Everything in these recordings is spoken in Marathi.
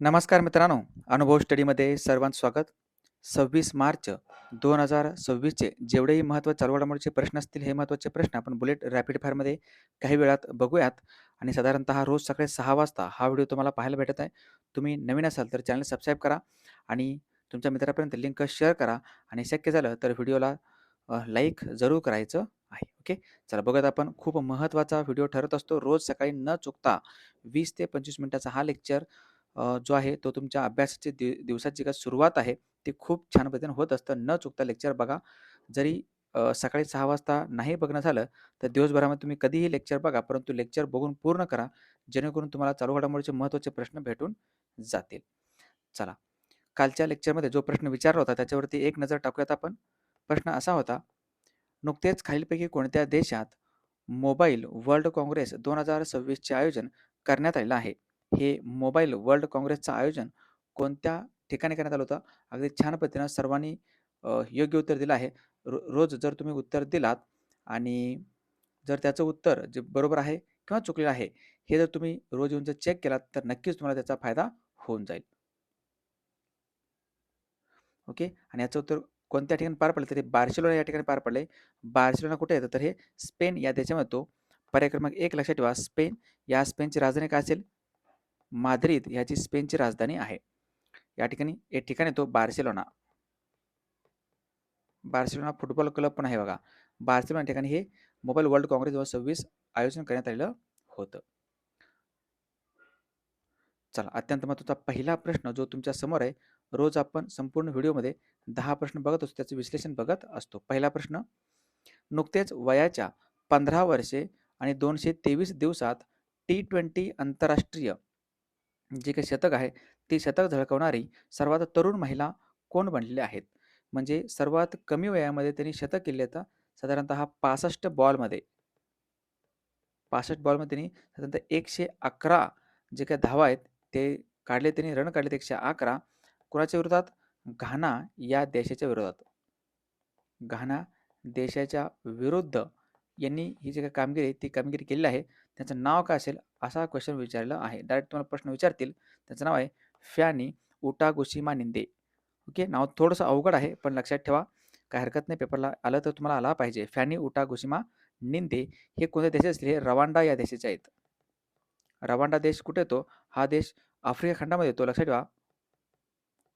नमस्कार मित्रांनो, अनुभव स्टडीमध्ये सर्वांचं स्वागत. 26 मार्च 2026चे जेवढेही महत्त्वाचे चालू घडामोडीचे प्रश्न असतील, हे महत्त्वाचे प्रश्न आपण बुलेट रॅपिड फायरमध्ये काही वेळात बघूयात आणि साधारणतः रोज सकाळी 6 वाजता हा व्हिडिओ तुम्हाला पाहायला भेटत आहे. तुम्ही नवीन असाल तर चॅनल सबस्क्राईब करा आणि तुमच्या मित्रापर्यंत लिंक शेअर करा आणि शक्य झालं तर व्हिडिओला लाईक जरूर करायचं आहे. ओके, चला बघूयात आपण. खूप महत्त्वाचा व्हिडिओ ठरत असतो. रोज सकाळी न चुकता 20 ते 25 मिनिटाचा हा लेक्चर जो आहे तो तुमच्या अभ्यासाची दिवसाची सुरुवात आहे ती खूप छान पद्धतीने होत असतं. न चुकता लेक्चर बघा. जरी सकाळी 6 वाजता नाही बघणं झालं तर दिवसभरामध्ये तुम्ही कधीही लेक्चर बघा, परंतु लेक्चर बघून पूर्ण करा, जेणेकरून तुम्हाला चालू घडामोडीचे महत्त्वाचे प्रश्न भेटून जातील. चला, कालच्या लेक्चरमध्ये जो प्रश्न विचारला होता त्याच्यावरती एक नजर टाकूयात आपण. प्रश्न असा होता, नुकतेच खालीलपैकी कोणत्या देशात मोबाईल वर्ल्ड काँग्रेस 2026चे आयोजन करण्यात आलेलं आहे? हे मोबाईल वर्ल्ड काँग्रेसचं आयोजन कोणत्या ठिकाणी करण्यात आलं होतं? अगदी छान पद्धतीनं सर्वांनी योग्य उत्तर दिलं आहे. रोज जर तुम्ही उत्तर दिलात आणि जर त्याचं उत्तर जे बरोबर आहे किंवा चुकलेलं आहे, हे जर तुम्ही रोज येऊन जर चेक केलात तर नक्कीच तुम्हाला त्याचा फायदा होऊन जाईल. ओके, आणि याचं उत्तर कोणत्या ठिकाणी पार पडलं तर हे बार्सिलोना या ठिकाणी पार पडले. बार्सिलोना कुठे येतं तर हे स्पेन या देशामध्ये येतो. पर्याय क्रमांक 1 लक्षात ठेवा, स्पेन. या स्पेनची राजधानी काय असेल? माद्रिद ह्याची स्पेनची राजधानी आहे. या ठिकाणी एक ठिकाण येतो बार्सिलोना. बार्सिलोना फुटबॉल क्लब पण आहे बघा. बार्सिलोना ठिकाणी हे मोबाईल वर्ल्ड काँग्रेस 2026 आयोजन करण्यात आलेलं होतं. चला, अत्यंत महत्त्वाचा पहिला प्रश्न जो तुमच्या समोर आहे. रोज आपण संपूर्ण व्हिडिओमध्ये 10 प्रश्न बघत असतो, त्याचं विश्लेषण बघत असतो. पहिला प्रश्न, नुकतेच वयाच्या 15 वर्षे आणि 223 दिवसात T20 आंतरराष्ट्रीय जे काही शतक आहे, ते शतक झळकवणारी सर्वात तरुण महिला कोण बनलेले आहेत? म्हणजे सर्वात कमी वयामध्ये त्यांनी शतक केले तर साधारणतः 65 बॉलमध्ये. 65 बॉलमध्ये त्यांनी साधारणतः 111 जे काही धावा आहेत ते काढले, त्यांनी रन काढलेत 111. कोणाच्या विरोधात? घाना या देशाच्या विरोधात. घाना देशाच्या विरुद्ध यांनी ही जी काही कामगिरी आहे ती कामगिरी केलेली आहे. त्याचं नाव काय असेल असा क्वेश्चन विचारलेला आहे. डायरेक्ट तुम्हाला प्रश्न विचारतील. त्याचं नाव आहे फ्यानी उटागुशिमा निंदे. ओके, नाव थोडंसं अवघड आहे पण लक्षात ठेवा, काही हरकत नाही, पेपरला आलं तर तुम्हाला आला पाहिजे. फ्यानी उटागुशिमा निंदे हे कोणत्या देशाचे असले? हे रवांडा या देशाचे आहेत. रवांडा देश कुठे येतो? हा देश आफ्रिका खंडामध्ये येतो, लक्षात ठेवा.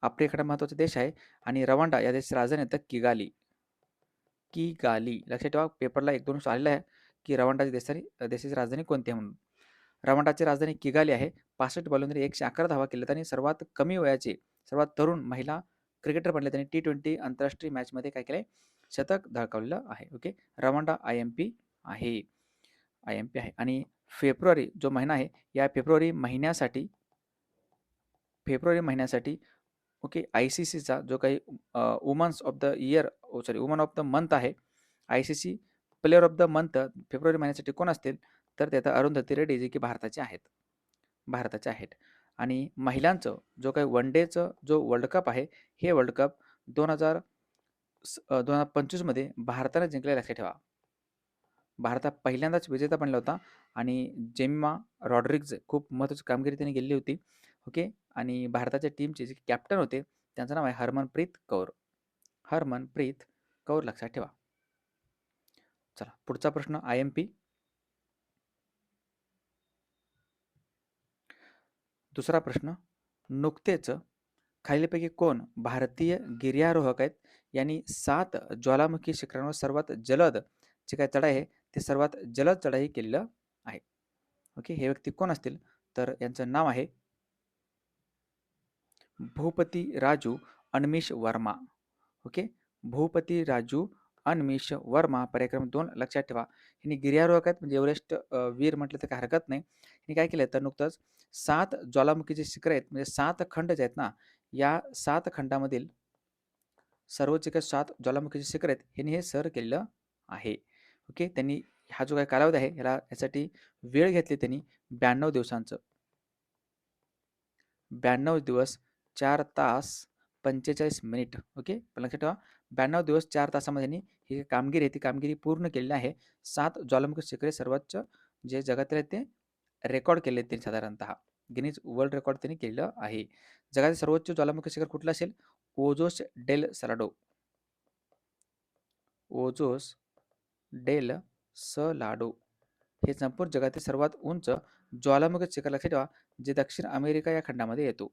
आफ्रिका खंड महत्त्वाचा देश आहे आणि रवांडा या देशाची राजधानी येतं किगाली. किगाली लक्षात ठेवा, पेपरला 1-2 आलेलं आहे की रवांडाची देशाची राजधानी कोणती आहे म्हणून. रवांडाची राजधानी किगाली आहे. 65 बॉलमध्ये 111 धावा केल्यात आणि सर्वात कमी वयाचे सर्वात तरुण महिला क्रिकेटर बनले. त्यांनी T20 आंतरराष्ट्रीय मॅचमध्ये काय केलंय? शतक झळकावलेलं आहे. ओके, रवांडा IMP आहे. IMP आहे. आणि फेब्रुवारी जो महिना आहे, या फेब्रुवारी महिन्यासाठी ओके, ICCचा जो काही women's of the year woman of the month आहे, ICC player of the month फेब्रुवारी महिन्यासाठी कोण असतील? तर ते आता अरुंधती रेड्डी जे की भारताचे आहेत. आणि महिलांचं जो काही वन डेचं जो वर्ल्ड कप आहे, हे वर्ल्ड कप 2025 मध्ये भारताने जिंकले, लक्षात ठेवा. भारत पहिल्यांदाच विजेता बनला होता आणि जेमिमा रॉड्रिग्ज खूप महत्त्वाची कामगिरी त्यांनी केली होती. ओके, आणि भारताच्या टीमचे जे कॅप्टन होते त्यांचं नाव आहे हरमनप्रीत कौर. हरमनप्रीत कौर लक्षात ठेवा. चला, पुढचा प्रश्न IMP. दुसरा प्रश्न, नुकतेच खालीलपैकी कोण भारतीय गिर्यारोहक आहेत यांनी 7 ज्वालामुखी शिखरांवर सर्वात जलद जे काय चढाई आहे ते सर्वात जलद चढाई केलेलं आहे? ओके, हे व्यक्ती कोण असतील? तर यांचं नाव आहे भूपती राजू अनमिश वर्मा. ओके, भूपती राजू अनमिश वर्मा, पर्याय क्रमांक 2 लक्षात ठेवा. यांनी गिर्यारोहक आहेत, म्हणजे एव्हरेस्ट वीर म्हटलं तर काय हरकत नाही. यांनी काय केलं तर नुकतंच 7 ज्वालामुखीचे शिखर आहेत, म्हणजे 7 खंड जे आहेत ना, या 7 खंडामधील सर्वोच्च 7 ज्वालामुखीचे शिखर आहेत, यांनी हे सर केलेलं आहे. ओके, त्यांनी हा जो काही कालावधी आहे यासाठी वेळ घेतली त्यांनी 92 दिवसांचं. 92 दिवस 4 तास 45 मिनिट. ओके, पण लक्षात ठेवा 92 दिवस 4 तासामध्ये त्यांनी ही कामगिरी आहे ती कामगिरी पूर्ण केलेली आहे. 7 ज्वालामुखी शिखरे सर्वोच्च जे जगातील आहेत ते रेकॉर्ड केले त्यांनी साधारणतः. गिनीज वर्ल्ड रेकॉर्ड त्यांनी केलेलं आहे. जगातील सर्वोच्च ज्वालामुखी शिखर कुठलं असेल? Ojos del Salado. Ojos del Salado हे संपूर्ण जगातील सर्वात उंच ज्वालामुखी शिखर लक्षात ठेवा, जे दक्षिण अमेरिका या खंडामध्ये येतो.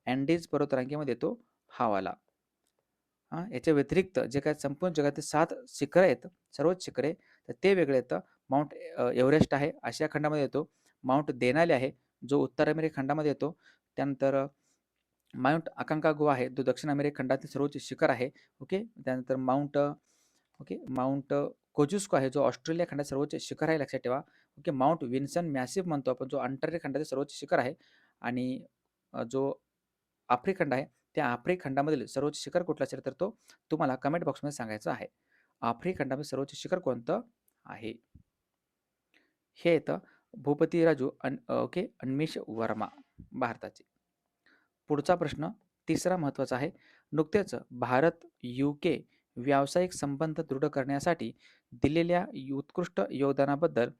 अँडीज पर्वतरांगेमध्ये येतो हा वाला. याच्या व्यतिरिक्त जे काय संपूर्ण जगातील 7 शिखरं आहेत, सर्वोच्च शिखरे, तर ते वेगळे येतं. माउंट एव्हरेस्ट आहे, आशिया खंडामध्ये येतो. माउंट देनाली आहे, जो उत्तर अमेरिका खंडामध्ये येतो. त्यानंतर माउंट अकांकागुआ आहे, जो दक्षिण अमेरिका खंडातील सर्वोच्च शिखर आहे. ओके. त्यानंतर माउंट कोजुस्को आहे, जो ऑस्ट्रेलिया खंडात सर्वोच्च शिखर आहे, लक्षात ठेवा. ओके. माउंट विन्सन मॅसिव्ह म्हणतो आपण, जो अंटार्क्टिका खंडातील सर्वोच्च शिखर आहे. आणि जो आफ्रिका खंड आहे, त्या आफ्रिका खंडामधील सर्वोच्च शिखर कुठलं असेल तर तो तुम्हाला कमेंट बॉक्समध्ये सांगायचं आहे. आफ्रिका खंडामध्ये सर्वोच्च शिखर कोणतं आहे? हे येतं भूपती राजू ओके अन्मिष वर्मा, भारताचे. पुढचा प्रश्न तिसरा महत्त्वाचा आहे. नुकतेच भारत UK व्यावसायिक संबंध दृढ करण्यासाठी दिलेल्या उत्कृष्ट योगदानाबद्दल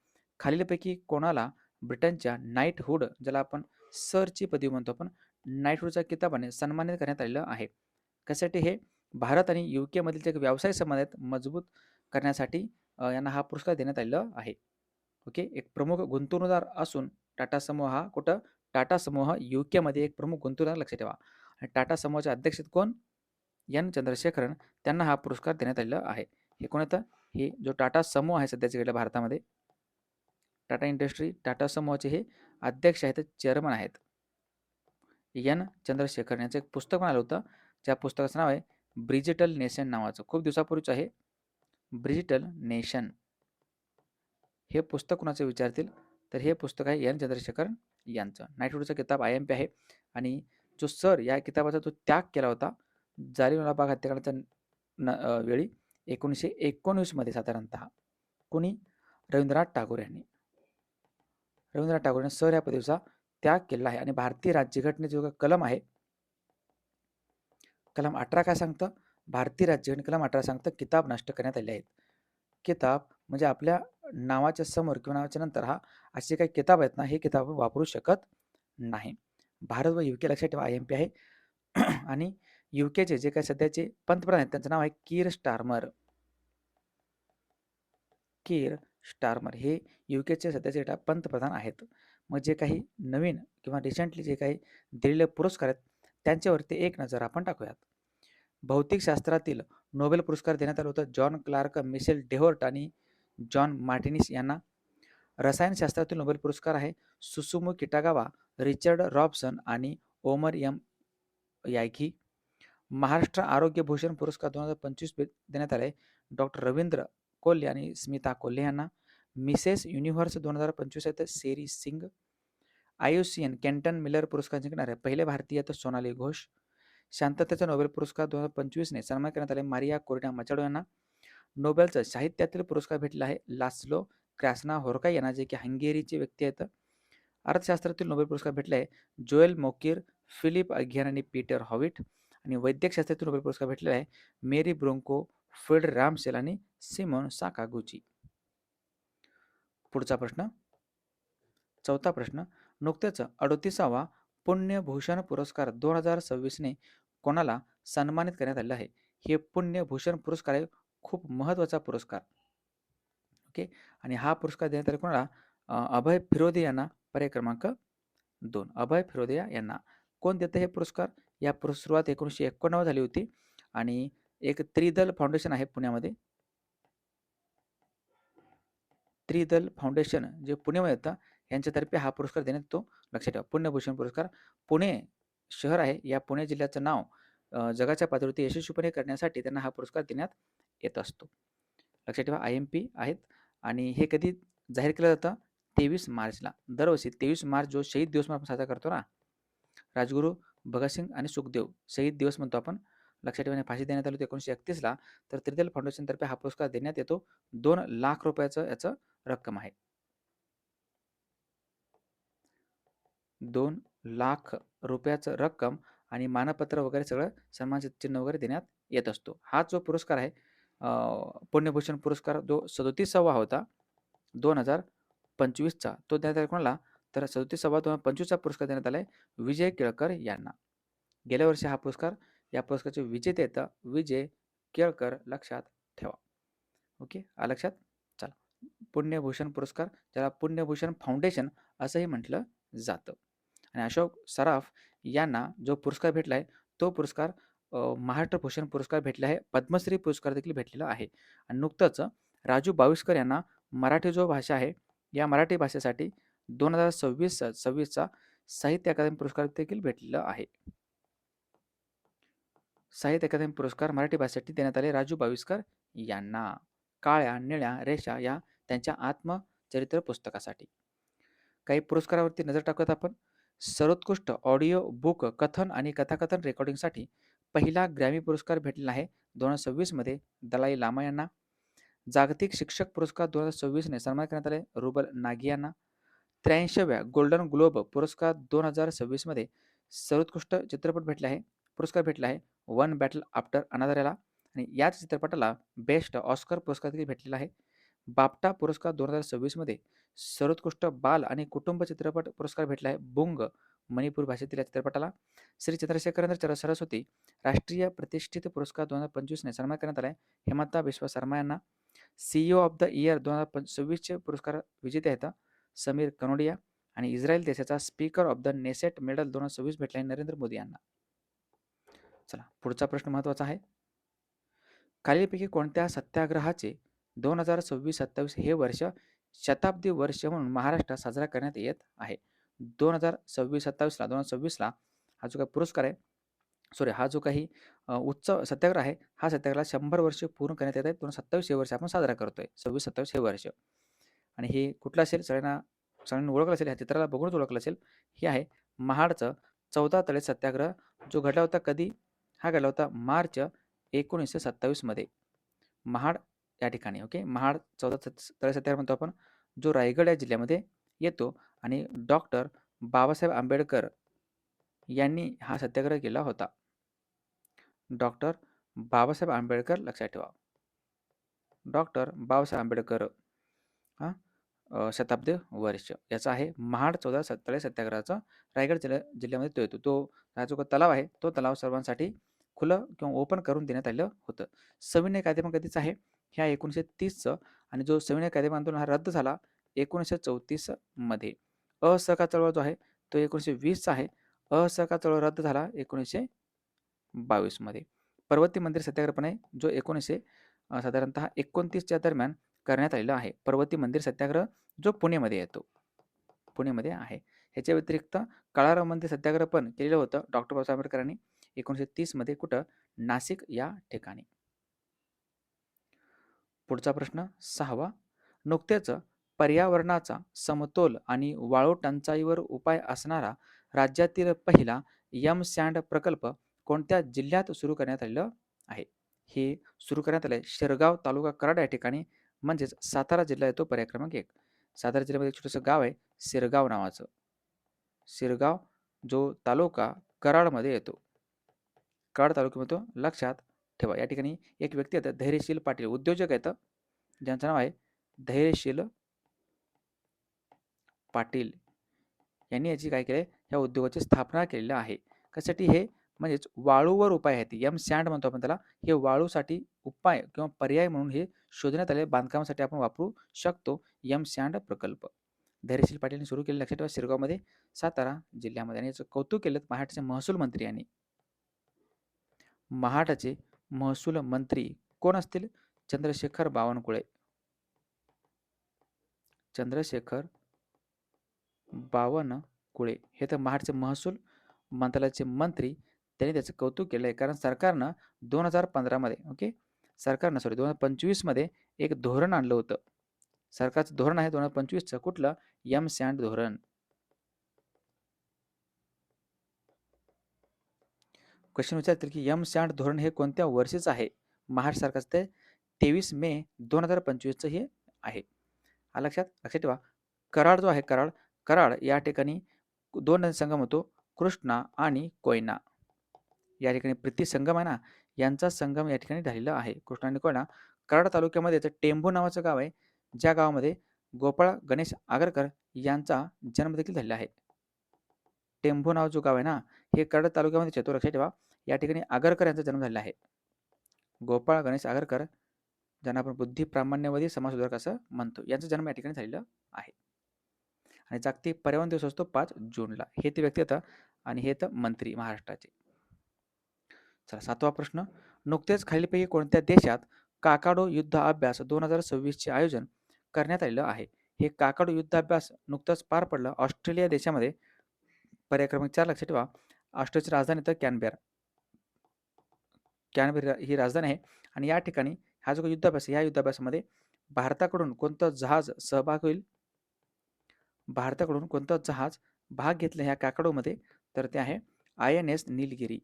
खालीलपैकी कोणाला ब्रिटनच्या नाईटहुड, ज्याला आपण सरची पदवी म्हणतो आपण, नाईटहुडच्या किताबाने सन्मानित करण्यात आलेलं आहे. कशासाठी? हे भारत आणि UK मधील जे व्यावसायिक संबंध आहेत मजबूत करण्यासाठी यांना हा पुरस्कार देण्यात आलेला आहे. ओके. एक प्रमुख गुंतवणूकदार असून टाटा समूह हा कुठं? टाटा समूह UK मध्ये एक प्रमुख गुंतवणूकदार, लक्षात ठेवा. आणि टाटा समूहाचे अध्यक्ष कोण? एन चंद्रशेखरन. त्यांना हा पुरस्कार देण्यात आलेला आहे. हे कोण येतं? हे जो टाटा समूह आहे सध्याच्या घडीला भारतामध्ये, टाटा इंडस्ट्री, टाटा समूहाचे हे अध्यक्ष आहेत, चेअरमन आहेत, एन चंद्रशेखर. यांचं एक पुस्तक पण आलं होतं, ज्या पुस्तकाचं नाव आहे ब्रिजिटल नेशन नावाचं, खूप दिवसापूर्वीच आहे. ब्रिजिटल नेशन हे पुस्तक कुणाचं विचारतील तर हे पुस्तक आहे एन चंद्रशेखर यांचं. नाईटहुडचा किताब IMP आहे. आणि जो सर या किताबाचा तो त्याग केला होता जालियनवाला बाग हत्याकांडाच्या वेळी 1919 मध्ये साधारणतः. कोणी? रवींद्रनाथ टागोर यांनी. रवींद्रनाथ टागोर यांनी सर या पदवीचा त्याग केला आहे. आणि भारतीय राज्यघटनेचे जो कलम आहे, कलम 18 काय सांगतं? भारतीय राज्यघटने कलम 18 सांगतं किताब नष्ट करण्यात आले आहेत. किताब म्हणजे आपल्या नावाच्या समोर किंवा नावाच्या नंतर हा असे काही किताब आहेत ना, हे किताब वापरू शकत नाही. भारत व UK लक्षात ठेवा IMP आहे. आणि UKचे जे काही सध्याचे पंतप्रधान आहेत त्यांचं नाव आहे कीर स्टारमर. कीर स्टारमर हे UKचे सध्याचे पंतप्रधान आहेत. मग जे काही नवीन किंवा रिसेंटली जे काही दिलेले पुरस्कार आहेत त्यांच्यावरती एक नजर आपण टाकूयात. भौतिकशास्त्रातील नोबेल पुरस्कार देण्यात आला होता जॉन क्लार्क, मिशेल डेहोर्ट आणि जॉन मार्टिनिस यांना. रसायनशास्त्रातील नोबेल पुरस्कार आहे सुसुमो किटागावा, रिचर्ड रॉबसन आणि ओमर एम यायकी. महाराष्ट्र आरोग्य भूषण पुरस्कार 2025 देण्यात आले डॉक्टर रवींद्र कोल्हे आणि स्मिता कोल्हे यांना. मिसेस युनिव्हर्स 2025 आहेत सेरी सिंग. IUCN केंटन मिलर पुरस्कार जिंकणारे पहिले भारतीय तर सोनाली घोष. शांततेचा नोबेल पुरस्कार 2025 ने सन्मान करण्यात आले मारिया कोरिना मचाडो यांना. नोबेलचा साहित्यातील पुरस्कार भेटला आहे लास्लो क्रॅस्ना होर्काय यांना, जे की हंगेरीचे व्यक्ती आहेत. अर्थशास्त्रातील नोबेल पुरस्कार भेटला आहे जोएल मोकिर, फिलिप अघियान आणि पीटर हॉविट. आणि वैद्यकशास्त्रातील नोबेल पुरस्कार भेटलेला आहे मेरी ब्रोंको, फिल्ड रामसेल आणि सिमोन साकागुची. पुढचा प्रश्न, चौथा प्रश्न. नुकतेच 38वा पुण्यभूषण पुरस्कार 2026 ने कोणाला सन्मानित करण्यात आले आहे? हे पुण्यभूषण पुरस्कार आहे, खूप महत्त्वाचा पुरस्कार. ओके. आणि हा पुरस्कार देण्यात आला कोणाला? अभय फिरोदे यांना. पर्याय क्रमांक 2 अभय फिरोदे यांना. कोण देतं हे पुरस्कार? या सुरुवात 1991 झाली होती. आणि एक त्रिदल फाउंडेशन आहे पुण्यामध्ये. त्रिदल फाउंडेशन जे पुण्यामध्ये येतं यांच्यातर्फे हा पुरस्कार देण्यात येतो, लक्षात ठेवा. पुण्यभूषण पुरस्कार. पुणे शहर आहे, या पुणे जिल्ह्याचं नाव जगाच्या पातळीवरती यशस्वीपणे करण्यासाठी त्यांना हा पुरस्कार देण्यात येत असतो, लक्षात ठेवा. IMP आहेत. आणि हे कधी जाहीर केलं जातं? 23 मार्चला. दरवर्षी 23 मार्च जो शहीद दिवस आपण साजरा करतो ना, राजगुरू भगतसिंग आणि सुखदेव शहीद दिवस म्हणतो आपण, लक्षात ठेवा. फाशी देण्यात आली होती 1931 ला. तर त्रिदल फाउंडेशनतर्फे हा पुरस्कार देण्यात येतो. 2 लाख रुपयाचं याचं रक्कम आहे. 2 लाख रुपयाचं रक्कम आणि मानपत्र वगैरे सगळं सन्मान चिन्ह वगैरे देण्यात येत असतो. हा जो पुरस्कार आहे पुण्यभूषण पुरस्कार जो 37वा होता 2025चा, तो देण्यात आला कोणाला? तर 37/2025चा पुरस्कार देण्यात आलाय विजय केळकर यांना. गेल्या वर्षी हा पुरस्कार, या पुरस्काराचे विजेते आहेत विजय केळकर, लक्षात ठेवा. ओके, लक्षात. चला, पुण्यभूषण पुरस्कार, ज्याला पुण्यभूषण फाउंडेशन असंही म्हटलं जातं. आणि अशोक सराफ यांना जो पुरस्कार भेटला आहे तो पुरस्कार महाराष्ट्र भूषण पुरस्कार भेटला आहे, पद्मश्री पुरस्कार देखील भेटलेला आहे. आणि नुकतंच राजू बाविस्कर यांना मराठी जो भाषा आहे या मराठी भाषेसाठी 2026चा साहित्य अकादमी पुरस्कार देखील भेटलेला आहे. साहित्य अकादमी पुरस्कार मराठी भाषेसाठी देण्यात आले राजू बाविस्कर यांना, काळ्या निळ्या रेषा या त्यांच्या आत्मचरित्र पुस्तकासाठी. काही पुरस्कारावरती नजर टाकूयात आपण. सर्वोत्कृष्ट ऑडिओ बुक कथन आणि कथाकथन रेकॉर्डिंगसाठी पहिला ग्रॅमी पुरस्कार भेटलेला आहे 2026 मध्ये दलाई लामा यांना. जागतिक शिक्षक पुरस्कार 2026 ने सन्मान करण्यात आले रुबल नागी यांना. 83व्या गोल्डन ग्लोब पुरस्कार 2026 मध्ये सर्वोत्कृष्ट चित्रपट भेटला आहे, पुरस्कार भेटला आहे वन बॅटल आफ्टर अनदर याला. आणि याच चित्रपटाला बेस्ट ऑस्कर पुरस्कार देखील भेटलेला आहे. बाफ्टा पुरस्कार 2026 मध्ये सर्वोत्कृष्ट बाल आणि कुटुंब चित्रपट पुरस्कार भेटला आहे बुंग मणिपूर भाषेतील या चित्रपटाला. श्री चंद्रशेखरेंद्र सरस्वती राष्ट्रीय प्रतिष्ठित पुरस्कार 2025 ने सन्मान करण्यात आला आहे हेमंता बिस्वा शर्मा यांना. सीईओ ऑफ द इयर 2026चे पुरस्कार विजेते आहेत समीर कनोडिया. आणि इस्रायल देशाचा speaker of the Knesset medal 2026 भेटला आहे नरेंद्र मोदी यांना. चला, पुढचा प्रश्न महत्त्वाचा आहे. खालीलपैकी कोणत्या सत्याग्रहाचे 2026-27 हे वर्ष शताब्दी वर्ष म्हणून महाराष्ट्रात साजरा करण्यात येत आहे? 2026-27ला हा जो काही पुरस्कार आहे, हा जो काही उत्सव सत्याग्रह आहे, हा सत्याग्रह 100 वर्ष पूर्ण करण्यात येत आहे. 2027 हे वर्ष आपण साजरा करतोय, 26-27 हे वर्ष. आणि हे कुठलं असेल, सगळ्यांना ओळखलं असेल, ह्या चित्राला बघूनच ओळखलं असेल. हे आहे महाडचं 14 तळे सत्याग्रह, जो घडला होता कधी? हा घडला होता मार्च 1927 मध्ये महाड या ठिकाणी. ओके, महाड 14 तळे सत्याग्रह म्हणतो आपण, जो रायगड या जिल्ह्यामध्ये येतो. आणि डॉक्टर बाबासाहेब आंबेडकर यांनी हा सत्याग्रह केला होता. डॉक्टर बाबासाहेब आंबेडकर, लक्षात ठेवा, डॉक्टर बाबासाहेब आंबेडकर शताब्दी वर्ष याचा आहे महाड 14 तळे सत्याग्रहाचा. रायगड जिल्ह्यामध्ये तो येतो. तो हा जो तलाव आहे तो तलाव सर्वांसाठी खुलं किंवा ओपन करून देण्यात आलं होतं. सविनय कायदेमन कधीचा आहे? ह्या 1930चं. आणि जो सविनय कायदेमन आंदोलन हा रद्द झाला 1934 मध्ये. असहकार चळवळ जो आहे तो 1920चा आहे. असहकार चळवळ रद्द झाला 1922 मध्ये. पर्वती मंदिर सत्याग्रह पण आहे, जो साधारणतः 29च्या दरम्यान करण्यात आलेला आहे. पर्वती मंदिर सत्याग्रह जो पुणेमध्ये येतो, पुणेमध्ये आहे. ह्याच्या व्यतिरिक्त काळाराम मंदिर सत्याग्रह पण केलेलं होतं डॉक्टर बाबासाहेब आंबेडकरांनी 1930 मध्ये. कुठं? नाशिक या ठिकाणी. पुढचा प्रश्न 6वा. नुकतेच पर्यावरणाचा समतोल आणि वाळू टंचाईवर उपाय असणारा राज्यातील पहिला सँड प्रकल्प कोणत्या जिल्ह्यात सुरू करण्यात आलेला आहे? हे सुरू करण्यात आले शिरगाव तालुका कराड या ठिकाणी, म्हणजेच सातारा जिल्हा येतो पर्याय क्रमांक 1. सातारा जिल्ह्यामध्ये एक छोटंसं गाव आहे शिरगाव नावाचं. शिरगाव जो तालुका कराडमध्ये येतो, कराड तालुक्यामध्ये येतो, लक्षात ठेवा. या ठिकाणी एक व्यक्ती आहेत धैर्यशील पाटील, उद्योजक आहेत, ज्यांचं नाव आहे धैर्यशील पाटील. यांनी याची काय केले, ह्या उद्योगाची स्थापना केलेली आहे. कशासाठी? हे म्हणजेच वाळूवर उपाय आहेत, सँड म्हणतो आपण त्याला. हे वाळूसाठी उपाय किंवा पर्याय म्हणून हे शोधण्यात आले, बांधकामासाठी आपण वापरू शकतो सँड प्रकल्प. धैर्यशील पाटीलने सुरू केले, लक्षात ठेवा, शिरगावमध्ये सातारा जिल्ह्यामध्ये. आणि याचं कौतुक केलं महाराष्ट्राचे महसूल मंत्री यांनी. महाराष्ट्राचे महसूल मंत्री कोण असतील? चंद्रशेखर बावनकुळे. चंद्रशेखर बावनकुळे हे तर महाराष्ट्राचे महसूल मंत्रालयाचे मंत्री. त्यांनी त्याचं कौतुक केलं आहे, कारण सरकारनं 2015 मध्ये, ओके, सरकारनं 2025 मध्ये एक धोरण आणलं होतं. सरकारचं धोरण आहे 2025चं. कुठलं? सँड धोरण. क्वेश्चन विचारतील की सँड धोरण हे कोणत्या वर्षीचं आहे? महाराष्ट्र सरकारचं ते 23 मे 2025चं हे आहे. लक्षात ठेवा. कराड जो आहे, कराड या ठिकाणी 2 नदी संगम होतो, कृष्णा आणि कोयना. या ठिकाणी प्रीती संगम आहे ना, यांचा संगम या ठिकाणी झालेला आहे, कृष्णा आणि कोयना. कराड तालुक्यामध्ये टेंभू नावाचं गाव आहे, ज्या गावामध्ये गोपाळ गणेश आगरकर यांचा जन्म देखील झालेला आहे. टेंभू नाव जो गाव आहे ना, हे कर्जत तालुक्यामध्ये येतो, लक्षात ठेवा. या ठिकाणी आगरकर यांचा जन्म झालेला आहे. गोपाळ गणेश आगरकर, ज्यांना आपण बुद्धी प्रामाण्यवादी समाजसुधारक असं म्हणतो, यांचा जन्म या ठिकाणी झालेला आहे. आणि जागतिक पर्यावरण दिवस असतो 5 जूनला. हे ते व्यक्ती होता आणि हे तर मंत्री महाराष्ट्राचे. चला 7वा प्रश्न. नुकतेच खालीलपैकी कोणत्या देशात काकाडो युद्ध अभ्यास 2026 चे आयोजन करण्यात आलेलं आहे? हे काकाडो युद्ध अभ्यास नुकतंच पार पडलं ऑस्ट्रेलिया देशामध्ये. पर्याय क्रमांक 4 लक्षात ठेवा. ऑस्ट्रेलियाची राजधानी तर कॅनबेरा. कॅनबेरा ही राजधानी आहे आणि या ठिकाणी हा जो युद्धाभ्यास आहे, या युद्धाभ्यासामध्ये भारताकडून कोणतं जहाज सहभाग होईल? भारताकडून कोणतं जहाज भाग घेतलं ह्या काकाडोमध्ये? तर ते आहे INS नीलगिरी.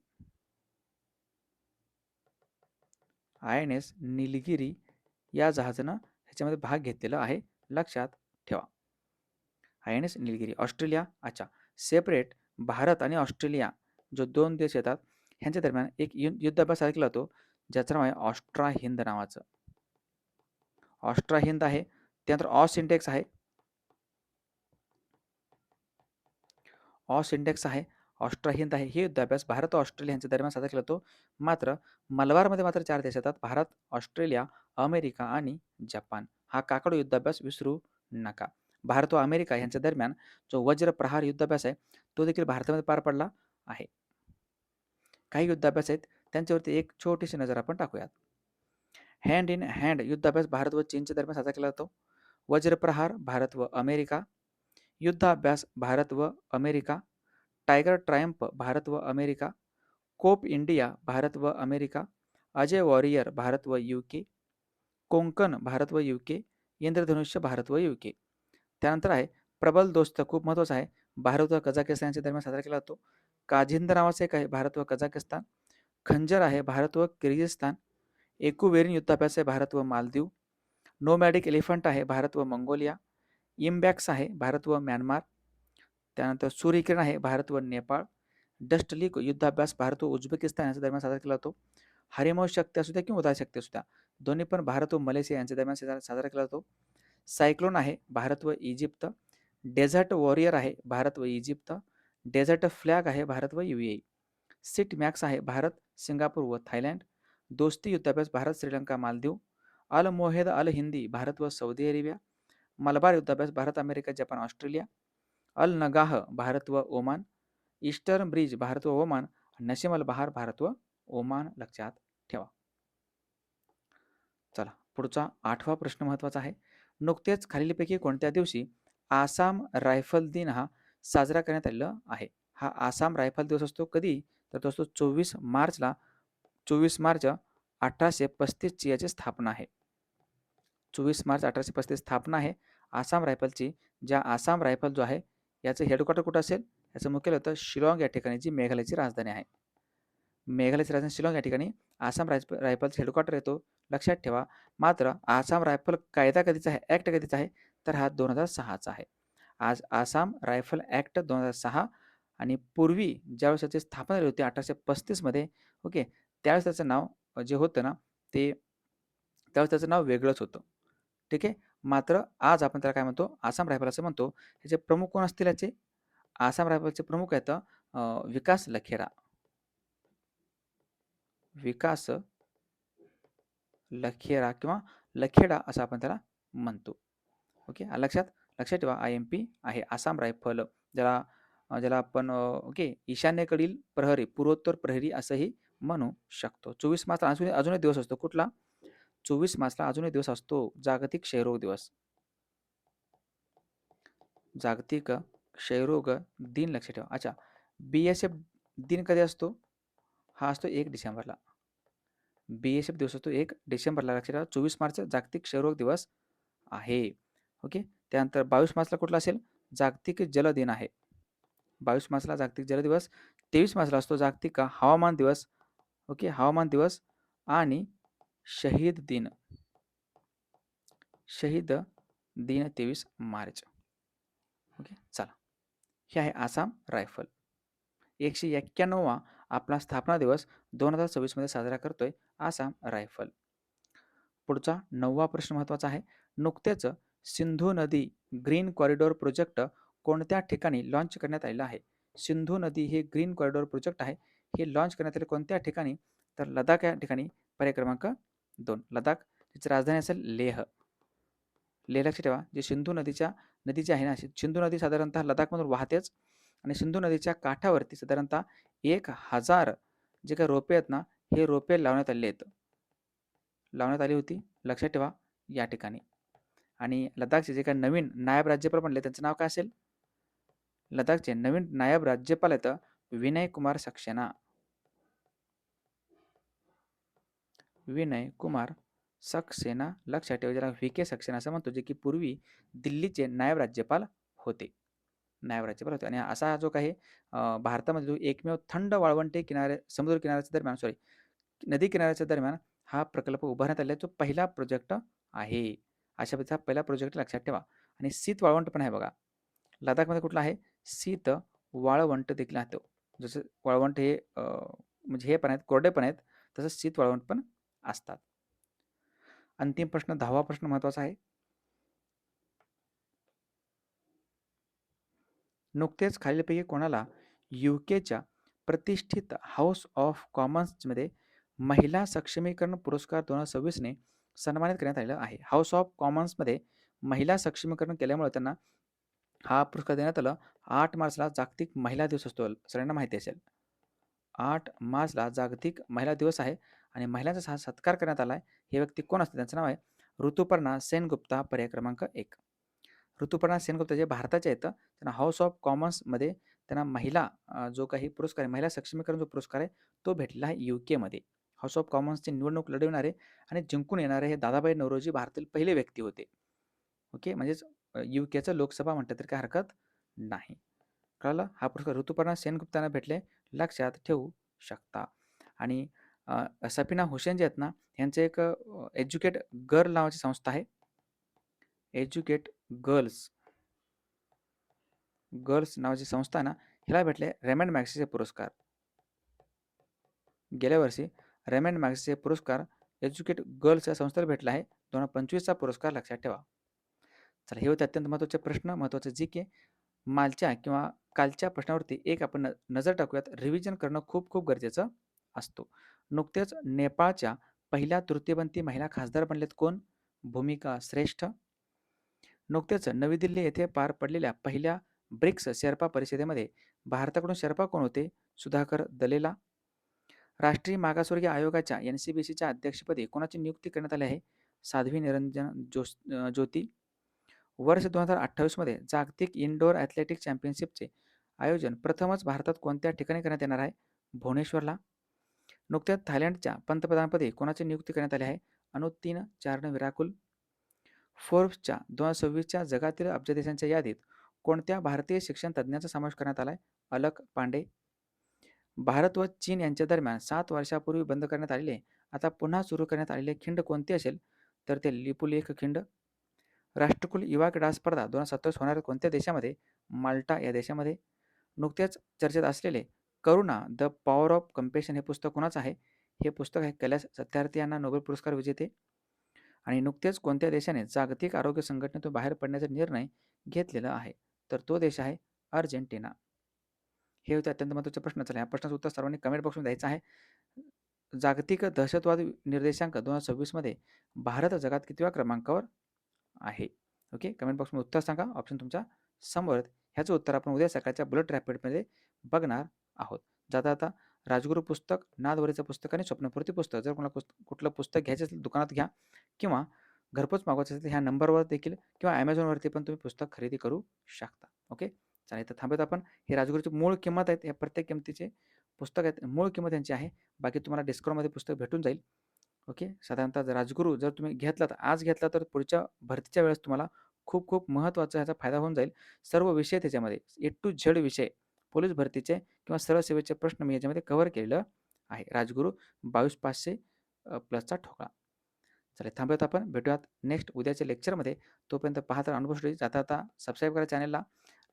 INS नीलगिरी या जहाजानं ह्याच्यामध्ये भाग घेतलेला आहे, लक्षात ठेवा. INS नीलगिरी. ऑस्ट्रेलिया, अच्छा, सेपरेट भारत आणि ऑस्ट्रेलिया जो 2 देश येतात ह्यांच्या दरम्यान एक युद्धाभ्यास ऐकला जातो, ज्याचं नाव आहे ऑस्ट्रा हिंद नावाचं. ऑस्ट्रा हिंद आहे. त्यानंतर ऑस इंडेक्स आहे. ऑस इंडेक्स आहे. ऑस्ट्रा हिंद आहे. हे युद्धाभ्यास भारत व ऑस्ट्रेलिया यांच्या दरम्यान साजरा केला जातो. मात्र मलबारमध्ये मात्र 4 देश येतात: भारत, ऑस्ट्रेलिया, अमेरिका आणि जपान. हा काकडो युद्धाभ्यास विसरू नका. भारत व अमेरिका यांच्या दरम्यान जो वज्र प्रहार युद्धाभ्यास आहे, तो देखील भारतामध्ये पार पडला आहे. काही युद्धाभ्यास आहेत, त्यांच्यावरती एक छोटीशी नजर आपण टाकूयात. हँड इन हँड युद्धाभ्यास भारत व चीनच्या दरम्यान साजरा केला जातो. वज्रप्रहार भारत व अमेरिका. युद्धाभ्यास भारत व अमेरिका. टायगर ट्रायम्फ भारत व अमेरिका. कोप इंडिया भारत व अमेरिका. अजय वॉरियर भारत व UK. कोंकण भारत व UK. इंद्रधनुष्य भारत व UK. त्यानंतर आहे प्रबल दोस्त, खूप महत्त्वाचा आहे, भारत व कझाकिस्तान यांच्या दरम्यान साजरा केला जातो. काझिंद नावाचं एक आहे, भारत व कझाकिस्तान. खंजर आहे, भारत व किर्गिझस्तान. एकुवेरिन युद्धाभ्यास आहे, भारत व मालदीव. नोमॅडिक एलिफंट आहे, भारत व मंगोलिया. इम्बॅक्स आहे, भारत व म्यानमार. त्यानंतर सूर्यकिरण आहे, भारत व नेपाळ. डस्ट लीग युद्धाभ्यास भारत व उझबेकिस्तान यांच्या दरम्यान साजरा केला जातो. हरिमोह शक्ती असू द्या किंवा उदार शक्ती असू द्या, दोन्ही पण भारत व मलेशिया यांच्या दरम्यान साजरा केला जातो. सायक्लोन आहे, भारत व इजिप्त. डेझर्ट वॉरियर आहे, भारत व इजिप्त. डेझर्ट फ्लॅग आहे, भारत व UAE. सिट मॅक्स आहे, भारत, सिंगापूर व थायलंड. दोस्ती युद्धाभ्यास भारत, श्रीलंका, मालदीव. अल मोहेद अल हिंदी भारत व सौदी अरेबिया. मलबार युद्धाभ्यास भारत, अमेरिका, जपान, ऑस्ट्रेलिया. अल नगाह भारत व ओमान. ईस्टर्न ब्रिज भारत व ओमान. नसीम अल बहार भारत व ओमान, लक्षात ठेवा. चला पुढचा 8वा प्रश्न महत्त्वाचा आहे. नुकतेच खालीलपैकी कोणत्या दिवशी आसाम रायफल दिन हा साजरा करण्यात आलेला आहे? हा आसाम रायफल दिवस असतो कधी? तर तो असतो 24 मार्चला. 24 मार्च 1835 ची याची स्थापना आहे. 24 मार्च 1835 स्थापना आहे आसाम रायफलची. ज्या आसाम रायफल जो आहे याचं हेडक्वार्टर कुठं असेल? याचं मुख्यालय होतं शिलाँग या ठिकाणी, जी मेघालयची राजधानी आहे. मेघालयची राजधानी शिलाँग या ठिकाणी आसाम रायफलचं हेडक्वार्टर येतो, लक्षात ठेवा. मात्र आसाम रायफल कायदा कधीचा आहे, ॲक्ट कधीचा आहे? तर हा 2006चा आहे. आज आसाम रायफल ॲक्ट 2006. आणि पूर्वी ज्यावेळेस त्याची स्थापना झाली होती 1835 मध्ये, ओके, त्यावेळेस त्याचं नाव जे होतं ना, ते त्यावेळेस त्याचं नाव वेगळंच होतं. ठीक आहे. मात्र आज आपण त्याला काय म्हणतो? आसाम रायफल असं म्हणतो. ह्याचे प्रमुख कोण असतील याचे? आसाम रायफलचे प्रमुख आहेत विकास लखेरा. विकास लखेरा किंवा लखेडा असं आपण त्याला म्हणतो. ओके, लक्षात ठेवा. IMP आहे आसाम रायफल, ज्याला आपण ओके ईशान्येकडील प्रहरी, पूर्वोत्तर प्रहरी असंही म्हणू शकतो. 24 मार्चला अजून एक दिवस असतो. कुठला? 24 मार्चला अजून एक दिवस असतो, जागतिक क्षयरोग दिवस. जागतिक क्षयरोग दिन, लक्षात ठेवा. अच्छा, BSF दिन कधी असतो? हा असतो 1 डिसेंबरला. BSF दिवस असतो 1 डिसेंबरला, लक्षात ठेवा. 24 मार्च जागतिक क्षयरोग दिवस आहे. ओके, त्यानंतर 22 मार्चला कुठला असेल? जागतिक जल दिन आहे. 22 मार्चला जागतिक जल दिवस. 23 मार्चला असतो जागतिक हवामान दिवस. ओके, हवामान दिवस. आणि शहीद दिन. शहीद दिन 23 मार्च. ओके, चला, हे आहे आसाम रायफल. 191वा आपला स्थापना दिवस 2026 मध्ये साजरा करतोय आसाम रायफल. पुढचा 9वा प्रश्न महत्त्वाचा आहे. नुकतेच सिंधू नदी ग्रीन कॉरिडॉर प्रोजेक्ट कोणत्या ठिकाणी लॉन्च करण्यात आलेला आहे? सिंधू नदी हे ग्रीन कॉरिडॉर प्रोजेक्ट आहे. हे लॉन्च करण्यात आले कोणत्या ठिकाणी? तर लडाख या ठिकाणी. पर्याय क्रमांक 2 लडाख. त्याची राजधानी असेल लेह. लेह लक्षात ठेवा. जे सिंधू नदी जी आहे ना, सिंधू नदी साधारणतः लडाखमधून वाहतेच आणि सिंधू नदीच्या काठावरती साधारणतः 1000 जे काही रोपे आहेत ना, हे रोपे लावण्यात आलेले आहेत. लावण्यात आली होती. लक्षात ठेवा या ठिकाणी. आणि लडाखचे जे काही नवीन नायब राज्यपाल बनले त्यांचं नाव काय असेल? लडाखचे नवीन नायब राज्यपाल आहेत विनय कुमार सक्सेना. विनय कुमार सक्सेना लक्षात ठेवा. ज्याला व्ही के सक्सेना असं म्हणतो, जे की पूर्वी दिल्लीचे नायब राज्यपाल होते. नायब राज्यपाल होते. आणि असा हा जो काही भारतामध्ये जो एकमेव थंड वाळवंटे किनारे समुद्र किनाऱ्याच्या दरम्यान नदी किनाऱ्याच्या दरम्यान हा प्रकल्प उभारण्यात आलेला जो पहिला प्रोजेक्ट आहे. अशा पद्धतीचा पहिला प्रोजेक्ट लक्षात ठेवा. आणि शीत वाळवंट पण आहे बघा. लडाखमध्ये कुठला आहे? शीत वाळवंट देखील आहे तो. जसं वाळवंट हे म्हणजे हे पण आहेत, कोरडे पण आहेत, तसंच शीत वाळवंट पण असतात. अंतिम प्रश्न, 10वा प्रश्न महत्त्वाचा आहे. नुकतेच खालीलपैकी कोणाला यूकेच्या प्रतिष्ठित हाऊस ऑफ कॉमन्समध्ये महिला सक्षमीकरण पुरस्कार 2026ने सन्मानित करण्यात आलेला आहे? हाऊस ऑफ कॉमन्समध्ये महिला सक्षमीकरण केल्यामुळे त्यांना हा पुरस्कार देण्यात आला. 8 मार्चला जागतिक महिला दिवस असतो. सगळ्यांना माहिती असेल. 8 मार्चला जागतिक महिला दिवस आहे आणि महिलांचा सत्कार करण्यात आला आहे. हे व्यक्ती कोण असते? त्यांचं नाव आहे ऋतुपर्णा सेनगुप्ता. पर्याय क्रमांक 1. ऋतुपर्णा सेनगुप्ता जे भारताचे आहेत. त्यांना हाऊस ऑफ कॉमन्समध्ये त्यांना महिला जो काही पुरस्कार आहे, महिला सक्षमीकरण जो पुरस्कार आहे, तो भेटलेला आहे यूकेमध्ये. हाऊस ऑफ कॉमन्सची निवडणूक लढविणारे आणि जिंकून येणारे हे दादाभाई नौरोजी भारतातील पहिले व्यक्ती होते. ओके, म्हणजेच यूकेचं लोकसभा म्हटलं तरी काही हरकत नाही. कळलं? हा पुरस्कार ऋतुपर्णा सेनगुप्तांना भेटले. लक्षात ठेवू शकता. आणि सफिना हुसेन जे आहेत ना, यांचं एक एज्युकेट गर्ल नावाची संस्था आहे. एज्युकेट गर्ल्स नावाची संस्था आहे ना, ह्याला भेटले रेमंड मॅग्सेसे पुरस्कार. गेल्या वर्षी रेमंड मॅग्सेसे पुरस्कार एज्युकेट गर्ल्स या संस्थेला भेटला आहे. 2025चा पुरस्कार लक्षात ठेवा. चला, हे होते अत्यंत महत्त्वाचे प्रश्न, महत्त्वाचे जी के. मालच्या किंवा कालच्या प्रश्नावरती एक आपण नजर टाकूयात. रिव्हिजन करणं खूप खूप गरजेचं असतो. नुकतेच नेपाळच्या पहिल्या तृतीयपंथी महिला खासदार बनलेत कोण? भूमिका श्रेष्ठ. नुकतेच नवी दिल्ली येथे पार पडलेल्या पहिल्या ब्रिक्स शेर्पा परिषदेमध्ये भारताकडून शेर्पा कोण होते? सुधाकर दलेला. राष्ट्रीय मागासवर्गीय आयोगाच्या NCBCच्या अध्यक्षपदी कोणाची नियुक्ती करण्यात आली आहे? साध्वी निरंजन ज्योती. वर्ष 2028 मध्ये जागतिक इनडोअर ॲथलेटिक चॅम्पियनशिपचे आयोजन प्रथमच भारतात कोणत्या ठिकाणी करण्यात येणार आहे? भुवनेश्वरला. नुकत्याच थायलंडच्या पंतप्रधानपदी कोणाची नियुक्ती करण्यात आली आहे? अनुतीन चारणविराकुल. फोर्ब्सच्या 2026च्या जगातील अब्ज देशांच्या यादीत कोणत्या भारतीय शिक्षण तज्ज्ञाचा समावेश करण्यात आला आहे? अलक पांडे. भारत व चीन यांच्या दरम्यान 7 वर्षापूर्वी बंद करण्यात आलेले आता पुन्हा सुरू करण्यात आलेले खिंड कोणते असेल? तर ते लिपुलेख खिंड. राष्ट्रकुल युवा क्रीडा स्पर्धा 2027 होणार कोणत्या देशामध्ये? माल्टा या देशामध्ये. नुकत्याच चर्चेत असलेले करुणा द पॉवर ऑफ कंपेशन हे पुस्तक कोणाचं आहे? हे पुस्तक आहे कैलास सत्यार्थी यांना नोबेल पुरस्कार विजेते. आणि नुकतेच कोणत्या देशाने जागतिक आरोग्य संघटनेतून बाहेर पडण्याचा निर्णय घेतलेला आहे? तर तो देश आहे अर्जेंटिना. हे होते अत्यंत महत्त्वाचे प्रश्न. चला, या प्रश्नाचं उत्तर सर्वांनी कमेंट बॉक्समध्ये द्यायचं आहे. जागतिक दहशतवाद निर्देशांक 2026 मध्ये भारत जगात कितव्या क्रमांकावर आहे? ओके, कमेंट बॉक्समध्ये उत्तर सांगा. ऑप्शन तुमच्या समोर आहेत. ह्याचं उत्तर आपण उद्या सकाळच्या बुलेट रॅपिडमध्ये बघणार आहोत. जाता जाता राजगुरू पुस्तक, नादवरीचं पुस्तक आणि स्वप्नपूर्ती पुस्तक, जर कोणाला कुठलं पुस्तक घ्यायचं असेल दुकानात घ्या किंवा घरपोच मागवायचं असेल तर ह्या नंबरवर देखील किंवा ॲमेझॉनवरती पण तुम्ही पुस्तक खरेदी करू शकता. ओके, चालेल. तर थांबत आपण. हे राजगुरूची मूळ किंमत आहेत. या प्रत्येक किमतीचे पुस्तक आहेत, मूळ किंमत यांची आहे. बाकी तुम्हाला डिस्काउंटमध्ये पुस्तक भेटून जाईल. ओके, साधारणतः राजगुरू जर तुम्ही घेतलात, आज घेतला, तर पुढच्या भरतीच्या वेळेस तुम्हाला खूप खूप महत्त्वाचा ह्याचा फायदा होऊन जाईल. सर्व विषय त्याच्यामध्ये A to Z विषय, पोलीस भरतीचे किंवा सरळ सेवेचे प्रश्न मी याच्यामध्ये कव्हर केलेलं आहे. राजगुरू 22,500 प्लसचा ठोकळा. चला, थांबूयात आपण. भेटूयात नेक्स्ट उद्याच्या लेक्चरमध्ये. तोपर्यंत पाहत राहा अनुभव स्टोरी. जाता जाता सबस्क्राईब करा चॅनलला,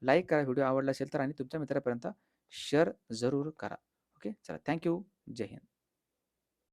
लाईक करा व्हिडिओ आवडला असेल तर, आणि तुमच्या मित्रापर्यंत शेअर जरूर करा. ओके, चला, थँक्यू. जय हिंद.